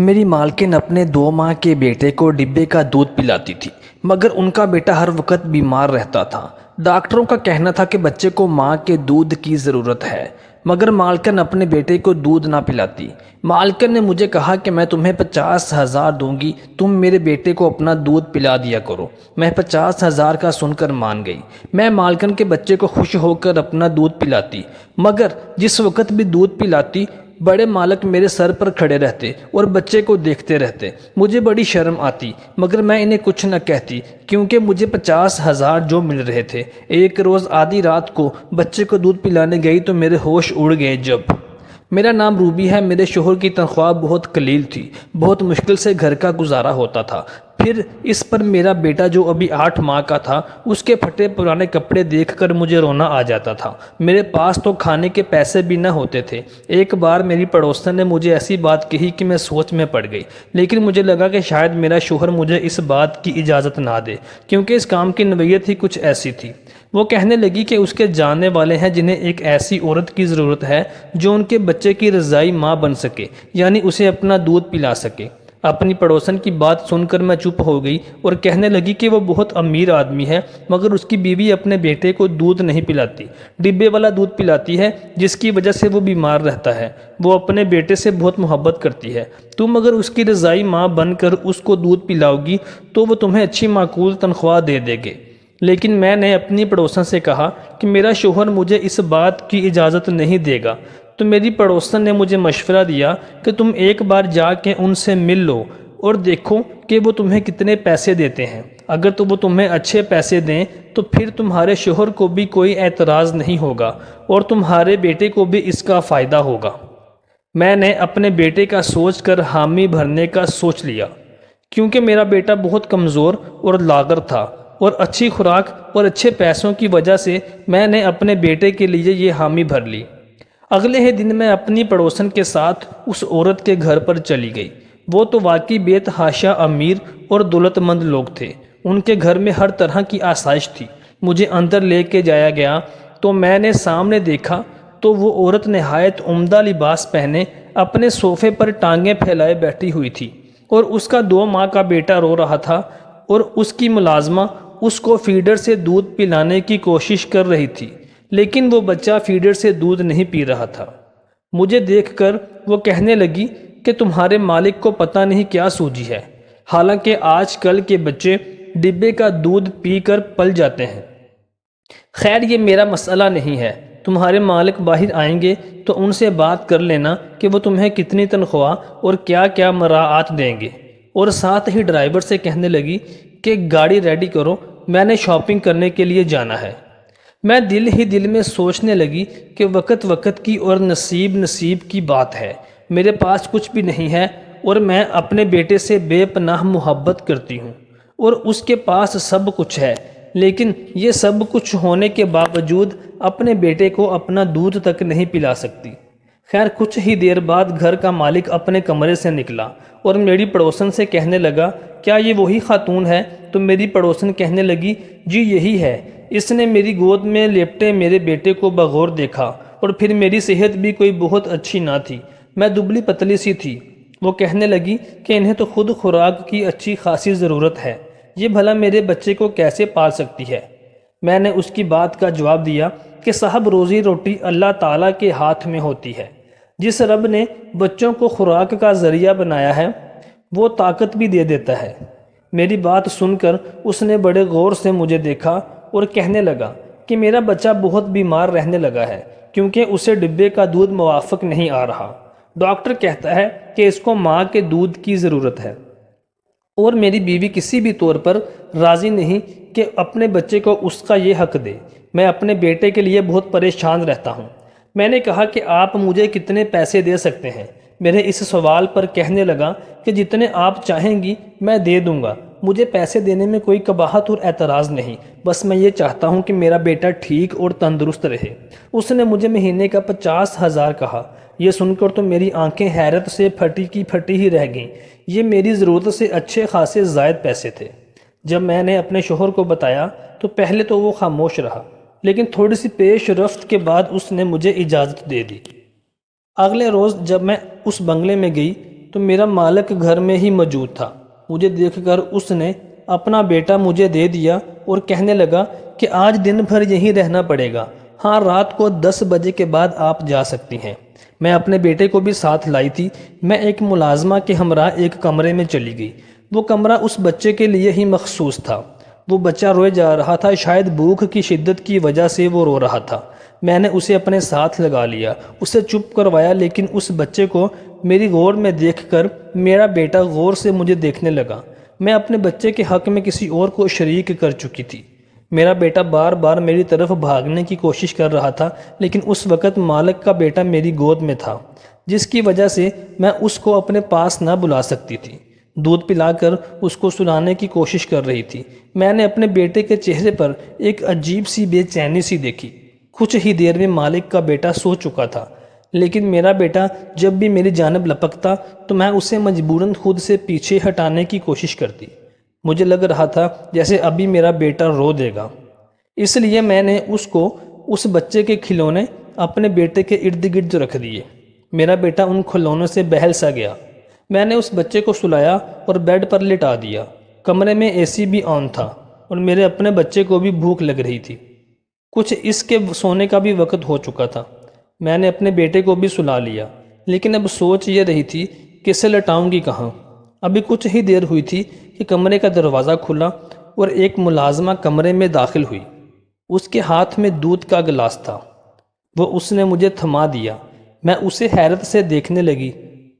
میری مالکن اپنے 2 ماہ کے بیٹے کو ڈبے کا دودھ پلاتی تھی، مگر ان کا بیٹا ہر وقت بیمار رہتا تھا۔ ڈاکٹروں کا کہنا تھا کہ بچے کو ماں کے دودھ کی ضرورت ہے، مگر مالکن اپنے بیٹے کو دودھ نہ پلاتی۔ مالکن نے مجھے کہا کہ میں تمہیں 50,000 دوں گی، تم میرے بیٹے کو اپنا دودھ پلا دیا کرو۔ میں 50,000 کا سن کر مان گئی۔ میں مالکن کے بچے کو خوش ہو کر اپنا دودھ پلاتی، مگر جس وقت بھی دودھ پلاتی بڑے مالک میرے سر پر کھڑے رہتے اور بچے کو دیکھتے رہتے۔ مجھے بڑی شرم آتی، مگر میں انہیں کچھ نہ کہتی، کیونکہ مجھے 50,000 جو مل رہے تھے۔ ایک روز آدھی رات کو بچے کو دودھ پلانے گئی تو میرے ہوش اڑ گئے۔ جب میرا نام روبی ہے، میرے شوہر کی تنخواہ بہت قلیل تھی، بہت مشکل سے گھر کا گزارا ہوتا تھا۔ پھر اس پر میرا بیٹا جو ابھی 8 ماہ کا تھا، اس کے پھٹے پرانے کپڑے دیکھ کر مجھے رونا آ جاتا تھا۔ میرے پاس تو کھانے کے پیسے بھی نہ ہوتے تھے۔ ایک بار میری پڑوسن نے مجھے ایسی بات کہی کہ میں سوچ میں پڑ گئی، لیکن مجھے لگا کہ شاید میرا شوہر مجھے اس بات کی اجازت نہ دے، کیونکہ اس کام کی نوعیت ہی کچھ ایسی تھی۔ وہ کہنے لگی کہ اس کے جاننے والے ہیں جنہیں ایک ایسی عورت کی ضرورت ہے جو ان کے بچے کی رضائی ماں بن سکے، یعنی اسے اپنا دودھ پلا سکے۔ اپنی پڑوسن کی بات سن کر میں چپ ہو گئی اور کہنے لگی کہ وہ بہت امیر آدمی ہے، مگر اس کی بیوی اپنے بیٹے کو دودھ نہیں پلاتی، ڈبے والا دودھ پلاتی ہے، جس کی وجہ سے وہ بیمار رہتا ہے۔ وہ اپنے بیٹے سے بہت محبت کرتی ہے۔ تم اگر اس کی رضائی ماں بن کر اس کو دودھ پلاؤ گی تو وہ تمہیں اچھی معقول تنخواہ دے دے گے۔ لیکن میں نے اپنی پڑوسن سے کہا کہ میرا شوہر مجھے اس بات کی اجازت نہیں دے گا۔ تو میری پڑوسن نے مجھے مشورہ دیا کہ تم ایک بار جا کے ان سے مل لو اور دیکھو کہ وہ تمہیں کتنے پیسے دیتے ہیں۔ اگر تو وہ تمہیں اچھے پیسے دیں تو پھر تمہارے شوہر کو بھی کوئی اعتراض نہیں ہوگا اور تمہارے بیٹے کو بھی اس کا فائدہ ہوگا۔ میں نے اپنے بیٹے کا سوچ کر حامی بھرنے کا سوچ لیا، کیونکہ میرا بیٹا بہت کمزور اور لاغر تھا، اور اچھی خوراک اور اچھے پیسوں کی وجہ سے میں نے اپنے بیٹے کے لیے یہ حامی بھر لی۔ اگلے ہی دن میں اپنی پڑوسن کے ساتھ اس عورت کے گھر پر چلی گئی۔ وہ تو واقعی بے تحاشا امیر اور دولت مند لوگ تھے۔ ان کے گھر میں ہر طرح کی آسائش تھی۔ مجھے اندر لے کے جایا گیا تو میں نے سامنے دیکھا تو وہ عورت نہایت عمدہ لباس پہنے اپنے صوفے پر ٹانگیں پھیلائے بیٹھی ہوئی تھی، اور اس کا 2 ماہ کا بیٹا رو رہا تھا، اور اس کی ملازمہ اس کو فیڈر سے دودھ پلانے کی کوشش کر رہی تھی، لیکن وہ بچہ فیڈر سے دودھ نہیں پی رہا تھا۔ مجھے دیکھ کر وہ کہنے لگی کہ تمہارے مالک کو پتہ نہیں کیا سوجی ہے، حالانکہ آج کل کے بچے ڈبے کا دودھ پی کر پل جاتے ہیں۔ خیر، یہ میرا مسئلہ نہیں ہے۔ تمہارے مالک باہر آئیں گے تو ان سے بات کر لینا کہ وہ تمہیں کتنی تنخواہ اور کیا کیا مراعات دیں گے۔ اور ساتھ ہی ڈرائیور سے کہنے لگی کہ گاڑی ریڈی کرو، میں نے شاپنگ کرنے کے لیے جانا ہے۔ میں دل ہی دل میں سوچنے لگی کہ وقت وقت کی اور نصیب نصیب کی بات ہے۔ میرے پاس کچھ بھی نہیں ہے، اور میں اپنے بیٹے سے بے پناہ محبت کرتی ہوں، اور اس کے پاس سب کچھ ہے، لیکن یہ سب کچھ ہونے کے باوجود اپنے بیٹے کو اپنا دودھ تک نہیں پلا سکتی۔ خیر، کچھ ہی دیر بعد گھر کا مالک اپنے کمرے سے نکلا اور میری پڑوسن سے کہنے لگا، کیا یہ وہی خاتون ہے؟ تو میری پڑوسن کہنے لگی، جی یہی ہے۔ اس نے میری گود میں لیپٹے میرے بیٹے کو بغور دیکھا، اور پھر میری صحت بھی کوئی بہت اچھی نہ تھی، میں دبلی پتلی سی تھی۔ وہ کہنے لگی کہ انہیں تو خود خوراک کی اچھی خاصی ضرورت ہے، یہ بھلا میرے بچے کو کیسے پال سکتی ہے؟ میں نے اس کی بات کا جواب دیا کہ صاحب، روزی روٹی اللہ تعالیٰ کے ہاتھ میں ہوتی ہے۔ جس رب نے بچوں کو خوراک کا ذریعہ بنایا ہے، وہ طاقت بھی دے دیتا ہے۔ میری بات سن کر اس نے بڑے غور سے مجھے دیکھا اور کہنے لگا کہ میرا بچہ بہت بیمار رہنے لگا ہے، کیونکہ اسے ڈبے کا دودھ موافق نہیں آ رہا۔ ڈاکٹر کہتا ہے کہ اس کو ماں کے دودھ کی ضرورت ہے، اور میری بیوی کسی بھی طور پر راضی نہیں کہ اپنے بچے کو اس کا یہ حق دے۔ میں اپنے بیٹے کے لیے بہت پریشان رہتا ہوں۔ میں نے کہا کہ آپ مجھے کتنے پیسے دے سکتے ہیں؟ میرے اس سوال پر کہنے لگا کہ جتنے آپ چاہیں گی میں دے دوں گا، مجھے پیسے دینے میں کوئی قباحت اور اعتراض نہیں، بس میں یہ چاہتا ہوں کہ میرا بیٹا ٹھیک اور تندرست رہے۔ اس نے مجھے مہینے کا 50,000 کہا۔ یہ سن کر تو میری آنکھیں حیرت سے پھٹی کی پھٹی ہی رہ گئیں۔ یہ میری ضرورت سے اچھے خاصے زائد پیسے تھے۔ جب میں نے اپنے شوہر کو بتایا تو پہلے تو وہ خاموش رہا، لیکن تھوڑی سی پیش رفت کے بعد اس نے مجھے اجازت دے دی۔ اگلے روز جب میں اس بنگلے میں گئی تو میرا مالک گھر میں ہی موجود تھا۔ مجھے دیکھ کر اس نے اپنا بیٹا مجھے دے دیا اور کہنے لگا کہ آج دن بھر یہیں رہنا پڑے گا، ہاں رات کو 10 بجے کے بعد آپ جا سکتی ہیں۔ میں اپنے بیٹے کو بھی ساتھ لائی تھی۔ میں ایک ملازمہ کے ہمراہ ایک کمرے میں چلی گئی۔ وہ کمرہ اس بچے کے لیے ہی مخصوص تھا۔ وہ بچہ روئے جا رہا تھا، شاید بھوک کی شدت کی وجہ سے وہ رو رہا تھا۔ میں نے اسے اپنے ساتھ لگا لیا، اسے چپ کروایا، لیکن اس بچے کو میری غور میں دیکھ کر میرا بیٹا غور سے مجھے دیکھنے لگا۔ میں اپنے بچے کے حق میں کسی اور کو شریک کر چکی تھی۔ میرا بیٹا بار بار میری طرف بھاگنے کی کوشش کر رہا تھا، لیکن اس وقت مالک کا بیٹا میری گود میں تھا، جس کی وجہ سے میں اس کو اپنے پاس نہ بلا سکتی تھی۔ دودھ پلا کر اس کو سلانے کی کوشش کر رہی تھی۔ میں نے اپنے بیٹے کے چہرے پر ایک عجیب سی بے چینی سی دیکھی۔ کچھ ہی دیر میں مالک کا بیٹا سو چکا تھا، لیکن میرا بیٹا جب بھی میری جانب لپکتا تو میں اسے مجبوراً خود سے پیچھے ہٹانے کی کوشش کرتی۔ مجھے لگ رہا تھا جیسے ابھی میرا بیٹا رو دے گا، اس لیے میں نے اس بچے کے کھلونے اپنے بیٹے کے ارد گرد رکھ دیے۔ میرا بیٹا ان کھلونوں سے بہل سا گیا۔ میں نے اس بچے کو سلایا اور بیڈ پر لٹا دیا۔ کمرے میں اے سی بھی آن تھا اور میرے اپنے بچے کو بھی بھوک لگ رہی تھی۔ کچھ اس کے سونے کا بھی وقت ہو چکا تھا۔ میں نے اپنے بیٹے کو بھی سلا لیا، لیکن اب سوچ یہ رہی تھی کہ اسے لٹاؤں گی کہاں۔ ابھی کچھ ہی دیر ہوئی تھی کہ کمرے کا دروازہ کھلا اور ایک ملازمہ کمرے میں داخل ہوئی۔ اس کے ہاتھ میں دودھ کا گلاس تھا۔ وہ اس نے مجھے تھما دیا۔ میں اسے حیرت سے دیکھنے لگی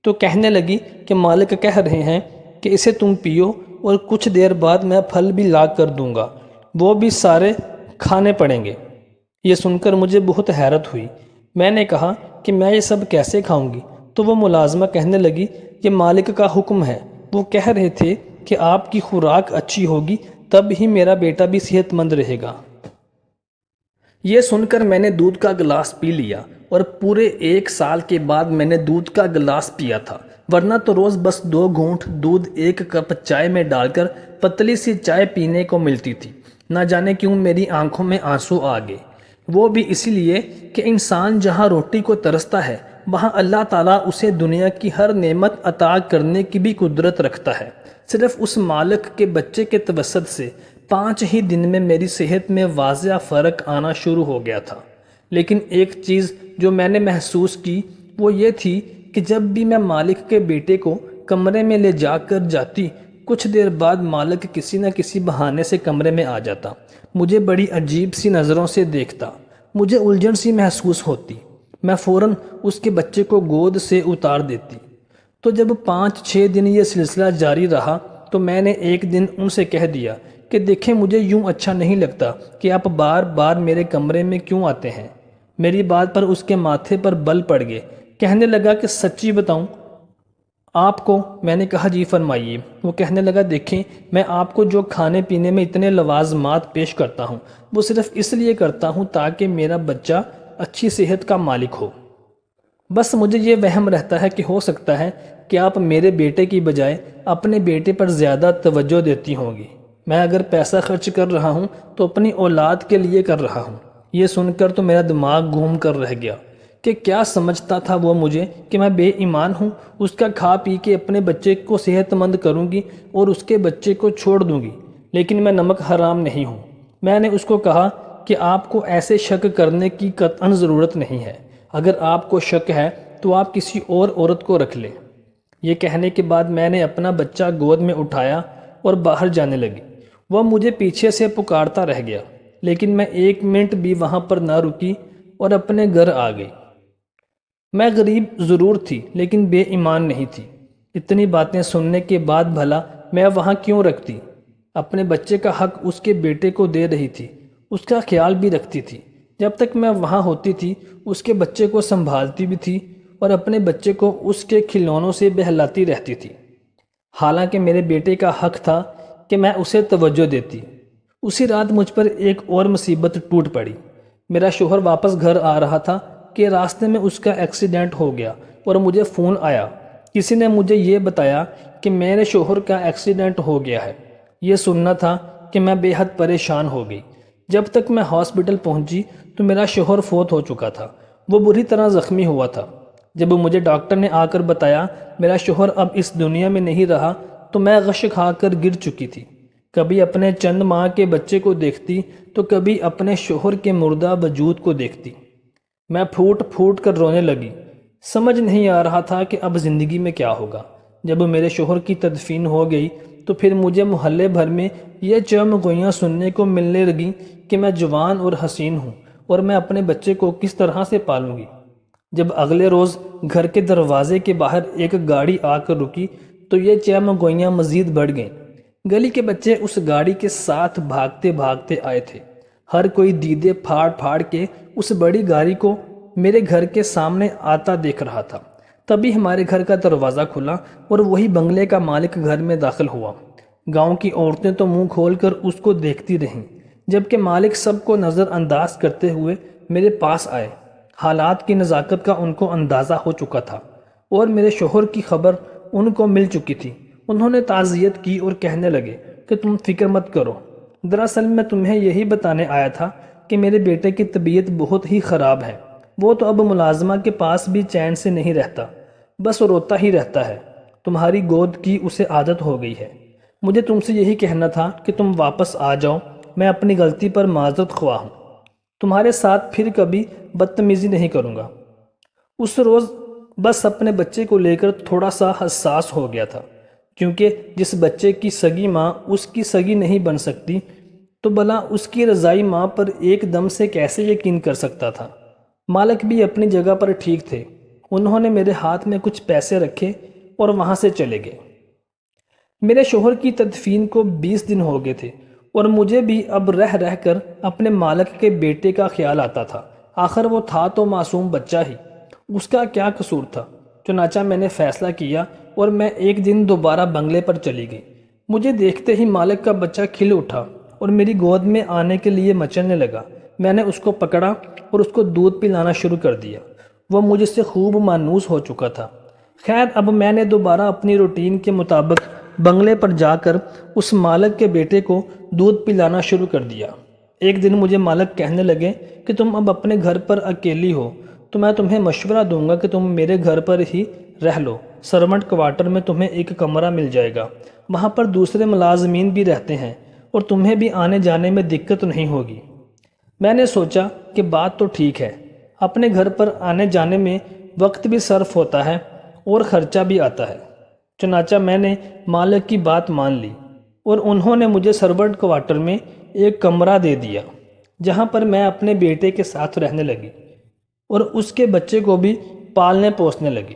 تو کہنے لگی کہ مالک کہہ رہے ہیں کہ اسے تم پیو اور کچھ دیر بعد میں پھل بھی لا کر دوں گا، وہ بھی سارے کھانے پڑیں گے۔ یہ سن کر مجھے بہت حیرت ہوئی۔ میں نے کہا کہ میں یہ سب کیسے کھاؤں گی؟ تو وہ ملازمہ کہنے لگی کہ مالک کا حکم ہے، وہ کہہ رہے تھے کہ آپ کی خوراک اچھی ہوگی تب ہی میرا بیٹا بھی صحت مند رہے گا۔ یہ سن کر میں نے دودھ کا گلاس پی لیا اور پورے 1 سال کے بعد میں نے دودھ کا گلاس پیا تھا، ورنہ تو روز بس 2 گھونٹ دودھ 1 کپ چائے میں ڈال کر پتلی سی چائے پینے کو ملتی تھی۔ نہ جانے کیوں میری آنکھوں میں آنسو آ گئے، وہ بھی اسی لیے کہ انسان جہاں روٹی کو ترستا ہے وہاں اللہ تعالیٰ اسے دنیا کی ہر نعمت عطا کرنے کی بھی قدرت رکھتا ہے۔ صرف اس مالک کے بچے کے توسط سے 5 ہی دن میں میری صحت میں واضح فرق آنا شروع ہو گیا تھا۔ لیکن ایک چیز جو میں نے محسوس کی وہ یہ تھی کہ جب بھی میں مالک کے بیٹے کو کمرے میں لے جا کر جاتی، کچھ دیر بعد مالک کسی نہ کسی بہانے سے کمرے میں آ جاتا، مجھے بڑی عجیب سی نظروں سے دیکھتا، مجھے الجھن سی محسوس ہوتی۔ میں فوراً اس کے بچے کو گود سے اتار دیتی۔ تو جب 5-6 دن یہ سلسلہ جاری رہا تو میں نے ایک دن ان سے کہہ دیا کہ دیکھیں مجھے یوں اچھا نہیں لگتا کہ آپ بار بار میرے کمرے میں کیوں آتے ہیں۔ میری بات پر اس کے ماتھے پر بل پڑ گئے۔ کہنے لگا کہ سچی بتاؤں آپ کو؟ میں نے کہا جی فرمائیے۔ وہ کہنے لگا دیکھیں میں آپ کو جو کھانے پینے میں اتنے لوازمات پیش کرتا ہوں وہ صرف اس لیے کرتا ہوں تاکہ میرا بچہ اچھی صحت کا مالک ہو۔ بس مجھے یہ وہم رہتا ہے کہ ہو سکتا ہے کہ آپ میرے بیٹے کی بجائے اپنے بیٹے پر زیادہ توجہ دیتی ہوں گی۔ میں اگر پیسہ خرچ کر رہا ہوں تو اپنی اولاد کے لیے کر رہا ہوں۔ یہ سن کر تو میرا دماغ گھوم کر رہ گیا کہ کیا سمجھتا تھا وہ مجھے کہ میں بے ایمان ہوں، اس کا کھا پی کے اپنے بچے کو صحت مند کروں گی اور اس کے بچے کو چھوڑ دوں گی۔ لیکن میں نمک حرام نہیں ہوں۔ میں نے اس کو کہا کہ آپ کو ایسے شک کرنے کی قطعاً ضرورت نہیں ہے، اگر آپ کو شک ہے تو آپ کسی اور عورت کو رکھ لیں۔ یہ کہنے کے بعد میں نے اپنا بچہ گود میں اٹھایا اور باہر جانے لگی۔ وہ مجھے پیچھے سے پکارتا رہ گیا، لیکن میں 1 منٹ بھی وہاں پر نہ رکی اور اپنے گھر آ گئی۔ میں غریب ضرور تھی لیکن بے ایمان نہیں تھی۔ اتنی باتیں سننے کے بعد بھلا میں وہاں کیوں رکھتی؟ اپنے بچے کا حق اس کے بیٹے کو دے رہی تھی، اس کا خیال بھی رکھتی تھی۔ جب تک میں وہاں ہوتی تھی اس کے بچے کو سنبھالتی بھی تھی اور اپنے بچے کو اس کے کھلونوں سے بہلاتی رہتی تھی۔ حالانکہ میرے بیٹے کا حق تھا کہ میں اسے توجہ دیتی۔ اسی رات مجھ پر ایک اور مصیبت ٹوٹ پڑی۔ میرا شوہر واپس گھر آ رہا تھا کہ راستے میں اس کا ایکسیڈنٹ ہو گیا اور مجھے فون آیا۔ کسی نے مجھے یہ بتایا کہ میرے شوہر کا ایکسیڈنٹ ہو گیا ہے۔ یہ سننا تھا کہ میں بے حد پریشان ہو گئی۔ جب تک میں ہاسپٹل پہنچی تو میرا شوہر فوت ہو چکا تھا۔ وہ بری طرح زخمی ہوا تھا۔ جب مجھے ڈاکٹر نے آ کر بتایا میرا شوہر اب اس دنیا میں نہیں رہا تو میں غش کھا کر گر چکی تھی۔ کبھی اپنے چند ماہ کے بچے کو دیکھتی تو کبھی اپنے شوہر کے مردہ وجود کو دیکھتی۔ میں پھوٹ پھوٹ کر رونے لگی۔ سمجھ نہیں آ رہا تھا کہ اب زندگی میں کیا ہوگا۔ جب میرے شوہر کی تدفین ہو گئی تو پھر مجھے محلے بھر میں یہ چمگوئیاں سننے کو ملنے لگیں کہ میں جوان اور حسین ہوں اور میں اپنے بچے کو کس طرح سے پالوں گی۔ جب اگلے روز گھر کے دروازے کے باہر ایک گاڑی آ کر رکی تو یہ چمگوئیاں مزید بڑھ گئیں۔ گلی کے بچے اس گاڑی کے ساتھ بھاگتے بھاگتے آئے تھے۔ ہر کوئی دیدے پھاڑ پھاڑ کے اس بڑی گاڑی کو میرے گھر کے سامنے آتا دیکھ رہا تھا۔ تبھی ہمارے گھر کا دروازہ کھلا اور وہی بنگلے کا مالک گھر میں داخل ہوا۔ گاؤں کی عورتیں تو منہ کھول کر اس کو دیکھتی رہیں، جبکہ مالک سب کو نظر انداز کرتے ہوئے میرے پاس آئے۔ حالات کی نزاکت کا ان کو اندازہ ہو چکا تھا اور میرے شوہر کی خبر ان کو مل چکی تھی۔ انہوں نے تعزیت کی اور کہنے لگے کہ تم فکر مت کرو، دراصل میں تمہیں یہی بتانے آیا تھا کہ میرے بیٹے کی طبیعت بہت ہی خراب ہے۔ وہ تو اب ملازمہ کے پاس بھی چین سے نہیں رہتا، بس روتا ہی رہتا ہے۔ تمہاری گود کی اسے عادت ہو گئی ہے۔ مجھے تم سے یہی کہنا تھا کہ تم واپس آ جاؤ، میں اپنی غلطی پر معذرت خواہ ہوں، تمہارے ساتھ پھر کبھی بدتمیزی نہیں کروں گا۔ اس روز بس اپنے بچے کو لے کر تھوڑا سا حساس ہو گیا تھا، کیونکہ جس بچے کی سگی ماں اس کی سگی نہیں بن سکتی تو بھلا اس کی رضائی ماں پر ایک دم سے کیسے یقین کر سکتا تھا۔ مالک بھی اپنی جگہ پر ٹھیک تھے۔ انہوں نے میرے ہاتھ میں کچھ پیسے رکھے اور وہاں سے چلے گئے۔ میرے شوہر کی تدفین کو 20 دن ہو گئے تھے اور مجھے بھی اب رہ رہ کر اپنے مالک کے بیٹے کا خیال آتا تھا۔ آخر وہ تھا تو معصوم بچہ ہی، اس کا کیا قصور تھا؟ چنانچہ میں نے فیصلہ کیا اور میں ایک دن دوبارہ بنگلے پر چلی گئی۔ مجھے دیکھتے ہی مالک کا بچہ کھل اٹھا اور میری گود میں آنے کے لیے مچلنے لگا۔ میں نے اس کو پکڑا اور اس کو دودھ پلانا شروع کر دیا۔ وہ مجھ سے خوب مانوس ہو چکا تھا۔ خیر اب میں نے دوبارہ اپنی روٹین کے مطابق بنگلے پر جا کر اس مالک کے بیٹے کو دودھ پلانا شروع کر دیا۔ ایک دن مجھے مالک کہنے لگے کہ تم اب اپنے گھر پر اکیلی ہو تو میں تمہیں مشورہ دوں گا کہ تم میرے گھر پر ہی رہ لو۔ سرونٹ کوارٹر میں تمہیں ایک کمرہ مل جائے گا، وہاں پر دوسرے ملازمین بھی رہتے ہیں اور تمہیں بھی آنے جانے میں دقت نہیں ہوگی۔ میں نے سوچا کہ بات تو ٹھیک ہے، اپنے گھر پر آنے جانے میں وقت بھی صرف ہوتا ہے اور خرچہ بھی آتا ہے۔ چنانچہ میں نے مالک کی بات مان لی اور انہوں نے مجھے سرونٹ کوارٹر میں ایک کمرہ دے دیا، جہاں پر میں اپنے بیٹے کے ساتھ رہنے لگی اور اس کے بچے کو بھی پالنے پوسنے لگی۔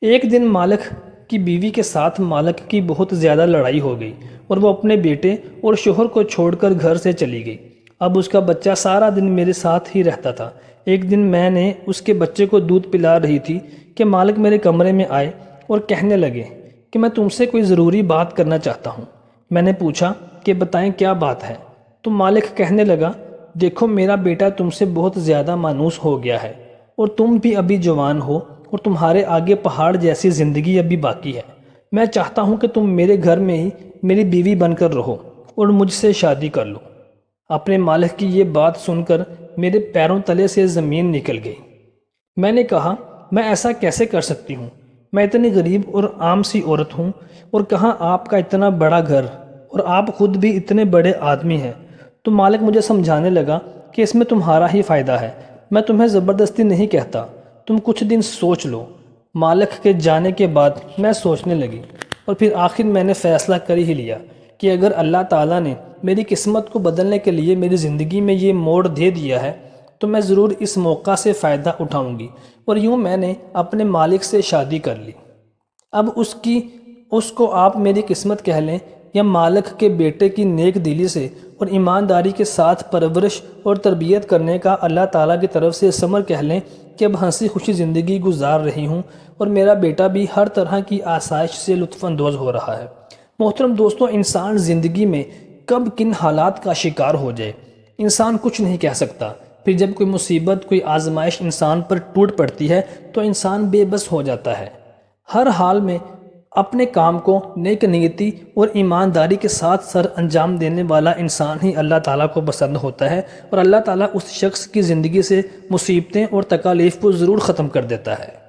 ایک دن مالک کی بیوی کے ساتھ مالک کی بہت زیادہ لڑائی ہو گئی اور وہ اپنے بیٹے اور شوہر کو چھوڑ کر گھر سے چلی گئی۔ اب اس کا بچہ سارا دن میرے ساتھ ہی رہتا تھا۔ ایک دن میں نے اس کے بچے کو دودھ پلا رہی تھی کہ مالک میرے کمرے میں آئے اور کہنے لگے کہ میں تم سے کوئی ضروری بات کرنا چاہتا ہوں۔ میں نے پوچھا کہ بتائیں کیا بات ہے؟ تو مالک کہنے لگا دیکھو میرا بیٹا تم سے بہت زیادہ مانوس ہو گیا ہے اور تم بھی ابھی جوان ہو اور تمہارے آگے پہاڑ جیسی زندگی ابھی باقی ہے۔ میں چاہتا ہوں کہ تم میرے گھر میں ہی میری بیوی بن کر رہو اور مجھ سے شادی کر لو۔ اپنے مالک کی یہ بات سن کر میرے پیروں تلے سے زمین نکل گئی۔ میں نے کہا میں ایسا کیسے کر سکتی ہوں؟ میں اتنی غریب اور عام سی عورت ہوں اور کہاں آپ کا اتنا بڑا گھر اور آپ خود بھی اتنے بڑے آدمی ہیں۔ تو مالک مجھے سمجھانے لگا کہ اس میں تمہارا ہی فائدہ ہے، میں تمہیں زبردستی نہیں کہتا، تم کچھ دن سوچ لو۔ مالک کے جانے کے بعد میں سوچنے لگی اور پھر آخر میں نے فیصلہ کر ہی لیا کہ اگر اللہ تعالیٰ نے میری قسمت کو بدلنے کے لیے میری زندگی میں یہ موڑ دے دیا ہے تو میں ضرور اس موقع سے فائدہ اٹھاؤں گی۔ اور یوں میں نے اپنے مالک سے شادی کر لی۔ اب اس کو آپ میری قسمت کہہ لیں یا مالک کے بیٹے کی نیک دلی سے اور ایمانداری کے ساتھ پرورش اور تربیت کرنے کا اللہ تعالیٰ کی طرف سے ثمر کہہ لیں کہ اب ہنسی خوشی زندگی گزار رہی ہوں اور میرا بیٹا بھی ہر طرح کی آسائش سے لطف اندوز ہو رہا ہے۔ محترم دوستو، انسان زندگی میں کب کن حالات کا شکار ہو جائے انسان کچھ نہیں کہہ سکتا۔ پھر جب کوئی مصیبت کوئی آزمائش انسان پر ٹوٹ پڑتی ہے تو انسان بے بس ہو جاتا ہے۔ ہر حال میں اپنے کام کو نیک نیتی اور ایمانداری کے ساتھ سر انجام دینے والا انسان ہی اللہ تعالیٰ کو پسند ہوتا ہے اور اللہ تعالیٰ اس شخص کی زندگی سے مصیبتیں اور تکالیف کو ضرور ختم کر دیتا ہے۔